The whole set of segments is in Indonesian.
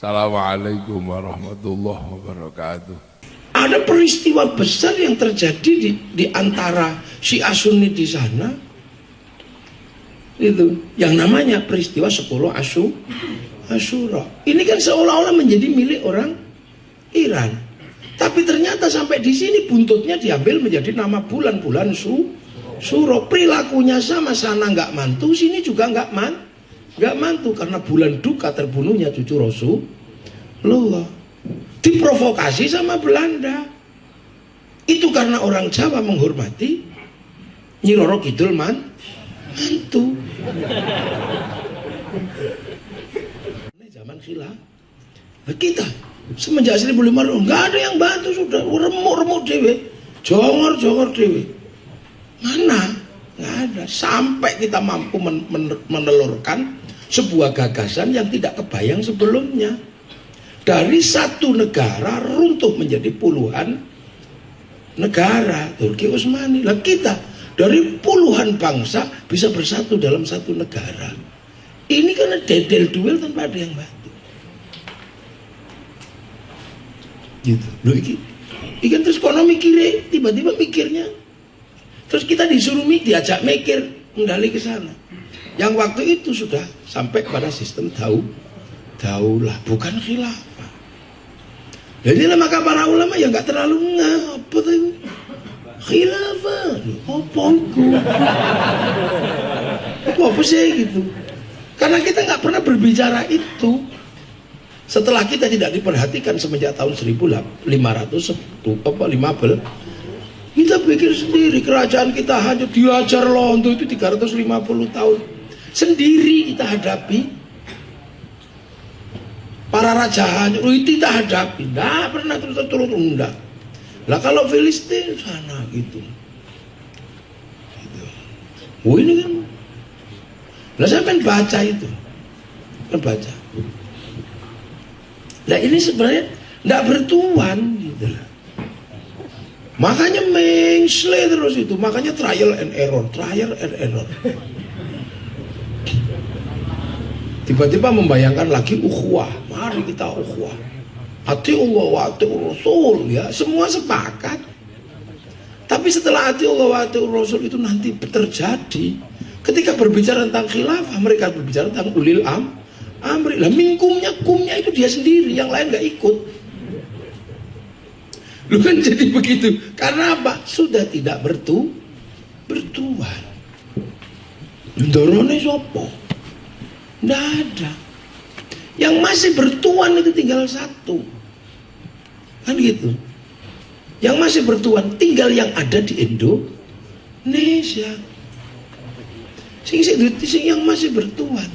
Assalamualaikum warahmatullahi wabarakatuh. Ada peristiwa besar yang terjadi di antara Syiah Sunni di sana. Itu yang namanya peristiwa 10 Asyura. Ini kan seolah-olah menjadi milik orang Iran. Tapi ternyata sampai di sini buntutnya diambil menjadi nama bulan-bulan Suro. Perilakunya sama, sana nggak mantu, sini juga nggak mantu karena bulan duka terbunuhnya cucu Rasulullah. Diprovokasi sama Belanda. Itu karena orang Jawa menghormati Nyi Roro Kidul mantu. Ini zaman khilafah. Kita semenjak 1500 nggak ada yang bantu, sudah remuk dewe, jongor dewe. Mana? Nggak ada. Sampai kita mampu menelurkan sebuah gagasan yang tidak kebayang sebelumnya. Dari satu negara runtuh menjadi puluhan negara. Turki Utsmani. Lah kita dari puluhan bangsa bisa bersatu dalam satu negara. Ini karena dedel duel tanpa ada yang bantu. Gitu. Loh ikan terus kono mikirnya, tiba-tiba mikirnya. Terus kita disuruh diajak mikir, menggali ke sana. Yang waktu itu sudah sampai pada sistem daulah, bukan khilafah. Jadi maka para ulama yang nggak terlalu apa tuh khilafah, apa sih gitu. Karena kita nggak pernah berbicara itu. Setelah kita tidak diperhatikan semenjak tahun 1515, kita pikir sendiri kerajaan kita hanya diajar lonto itu 350 tahun. Sendiri kita hadapi. Para raja itu kita hadapi. Tidak pernah terus enggak. Lah kalau Filistin sana gitu. Oh ini kan. Lah saya pengen baca itu. Kan baca. Nah ini sebenarnya tidak bertuan gitu lah. Makanya mengsle terus itu, makanya trial and error. Tiba-tiba membayangkan lagi ukhuwah, mari kita ukhuwah. Ati Allah wa ati Rasul, ya semua sepakat. Tapi setelah ati Allah wa ati Rasul itu nanti terjadi. Ketika berbicara tentang khilafah, mereka berbicara tentang ulil amri. Lah kumnya itu dia sendiri, yang lain nggak ikut. Lu kan jadi begitu. Karena apa? Sudah tidak bertuan. Dorone sopo? Nggak ada. Yang masih bertuan itu tinggal satu. Kan gitu. Yang masih bertuan tinggal yang ada di Indonesia. Sing yang masih bertuan.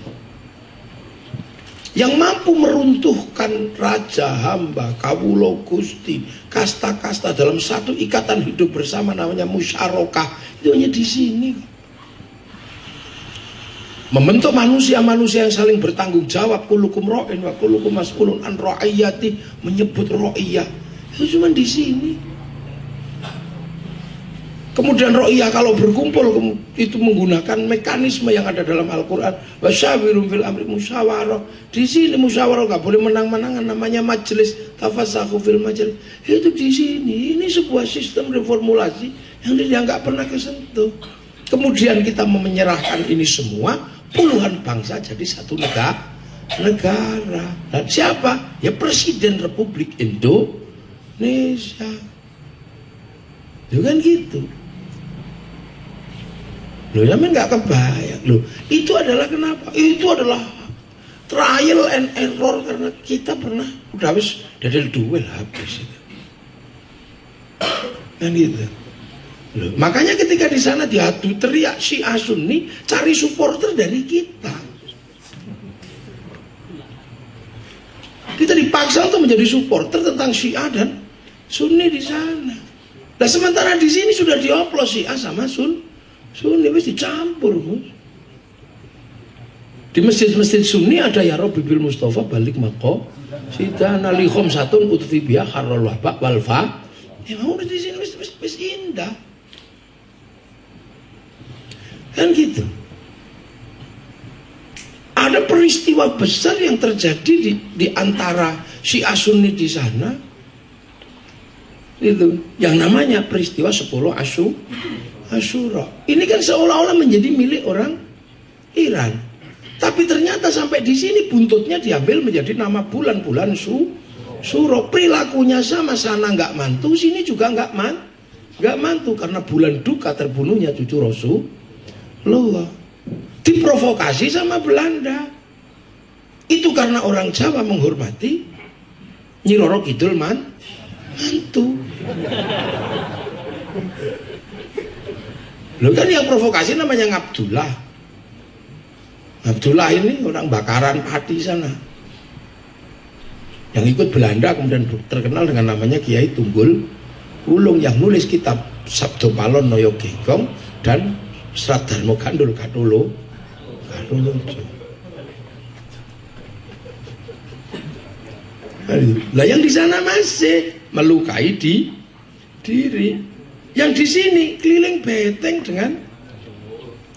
Yang mampu meruntuhkan raja, hamba, kawulo, gusti, kasta-kasta dalam satu ikatan hidup bersama namanya musyarakah. Itu hanya di sini. Membentuk manusia-manusia yang saling bertanggung jawab, kullukum ra'in wa kullukum mas'ulun an ra'iyati, menyebut ra'iyah. Itu cuma di sini. Kemudian ra'iyah kalau berkumpul itu menggunakan mekanisme yang ada dalam Al-Qur'an. Wasyawirum fil amri musyawarah. Di sini musyawarah nggak boleh menang-menangan, namanya majelis, tafassahu fil majelis. Itu di sini. Ini sebuah sistem reformulasi yang dia nggak pernah kesentuh. Kemudian kita menyerahkan ini semua, puluhan bangsa jadi satu negara. Dan siapa? Ya Presiden Republik Indonesia. Itu kan gitu. Loh, namanya nggak kebayang. Loh, itu adalah kenapa? Itu adalah trial and error karena kita pernah udah habis dadel duel habis itu. Kan gitu. Loh, makanya ketika di sana diadu teriak Syiah Sunni, cari supporter dari kita. Kita dipaksa untuk menjadi supporter tentang Syiah dan Sunni di sana. Nah sementara di sini sudah dioplos Syiah sama Sunni wis dicampur. Di masjid-masjid Sunni ada ya Rabbi bil Mustafa balik mako sidana li khamsatun utfibiyah kharrul wabak walfa. Ya mau di sini wis indah. Kan gitu. ada peristiwa besar yang terjadi di antara Syiah Sunni di sana. Itu yang namanya peristiwa 10 Asyura. Ini kan seolah-olah menjadi milik orang Iran. Tapi ternyata sampai di sini buntutnya diambil menjadi nama bulan-bulan Suro. Perilakunya sama, sana nggak mantu, sini juga nggak mantu karena bulan duka terbunuhnya cucu Rasulullah. Diprovokasi sama Belanda. Itu karena orang Jawa menghormati Nyi Roro Kidul mantu. Loh kan yang provokasi namanya Ngabdullah. Ngabdullah ini orang bakaran pati sana. Yang ikut Belanda kemudian terkenal dengan namanya Kiai Tunggul Wulung yang nulis kitab Sabdo Palon Noyo Gegong dan Serat Darmo Gandul Katulo. Lah yang di sana masih melukai diri. Yang di sini keliling beteng dengan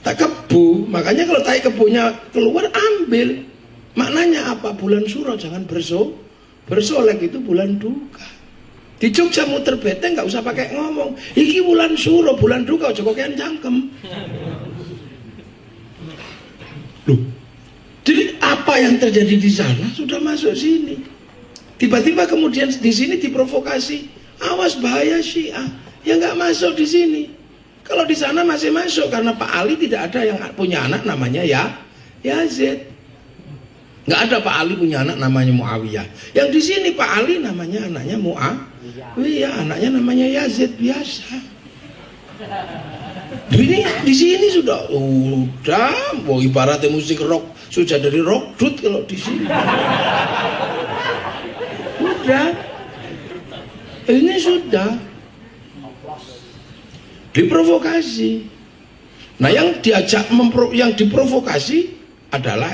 tak kebu. Makanya kalau tai kebunya keluar ambil. Maknanya apa? Bulan Suro jangan bersolek, itu bulan duka. Di Jogja muter beteng nggak usah pakai ngomong. Iki bulan Suro, bulan duka, ojo kokean cangkem. Loh, jadi apa yang terjadi di sana sudah masuk sini. Tiba-tiba kemudian di sini diprovokasi. Awas bahaya Syiah. Ya nggak masuk di sini. Kalau di sana masih masuk karena Pak Ali tidak ada yang punya anak namanya Yazid. Nggak ada Pak Ali punya anak namanya Muawiyah. Yang di sini Pak Ali namanya anaknya Muawiyah, anaknya namanya Yazid biasa. Ini di sini sudah ibaratnya musik rock sudah dari rock dut kalau di sini. Ini sudah diprovokasi. Nah yang yang diprovokasi adalah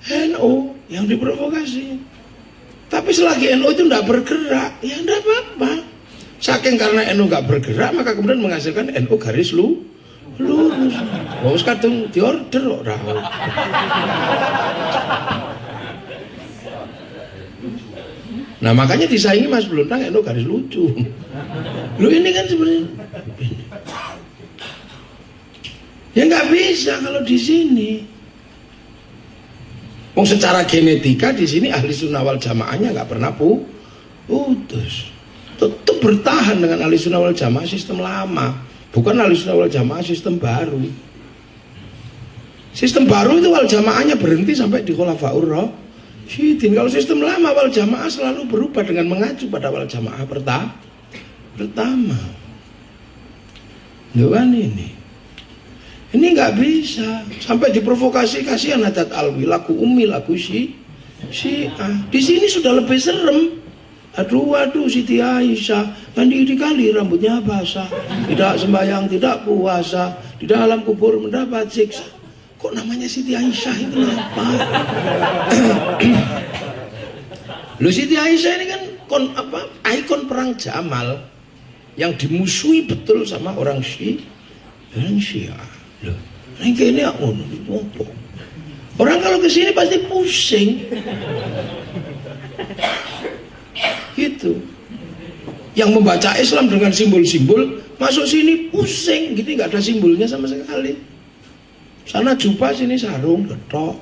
NU yang diprovokasi. Tapi selagi NU itu tidak bergerak, ya tidak apa-apa. Saking karena NU nggak bergerak, maka kemudian menghasilkan NU garis lurus. Wong kadung diorder kok ora. Nah makanya disaingi Mas Bluntang NU garis lucu. Lu ini kan sebenarnya ya nggak bisa kalau di sini. Secara genetika di sini ahli sunnah wal jamaahnya nggak pernah putus. Tetap bertahan dengan ahli sunnah wal jamaah sistem lama, bukan ahli sunnah wal jamaah sistem baru. Sistem baru itu wal jamaahnya berhenti sampai di Khulafaur Rasyidin. Kalau sistem lama wal jamaah selalu berubah dengan mengacu pada wal jamaah pertama. Dewan ini nggak bisa sampai diprovokasi. Kasihan Haddad Alwi, laku Umi, laku Syiah. Di sini sudah lebih serem. Aduh Siti Aisyah mandi dikali rambutnya basah, tidak sembahyang, tidak puasa, di dalam kubur mendapat siksa. Kok namanya Siti Aisyah itu apa? Lu Siti Aisyah ini kan ikon perang Jamal yang dimusuhi betul sama orang Syiah. Loh, ini apa? Orang kalau kesini pasti pusing. Gitu. Yang membaca Islam dengan simbol-simbol masuk sini pusing, gitu nggak ada simbolnya sama sekali. Sana jubah, sini sarung, getok.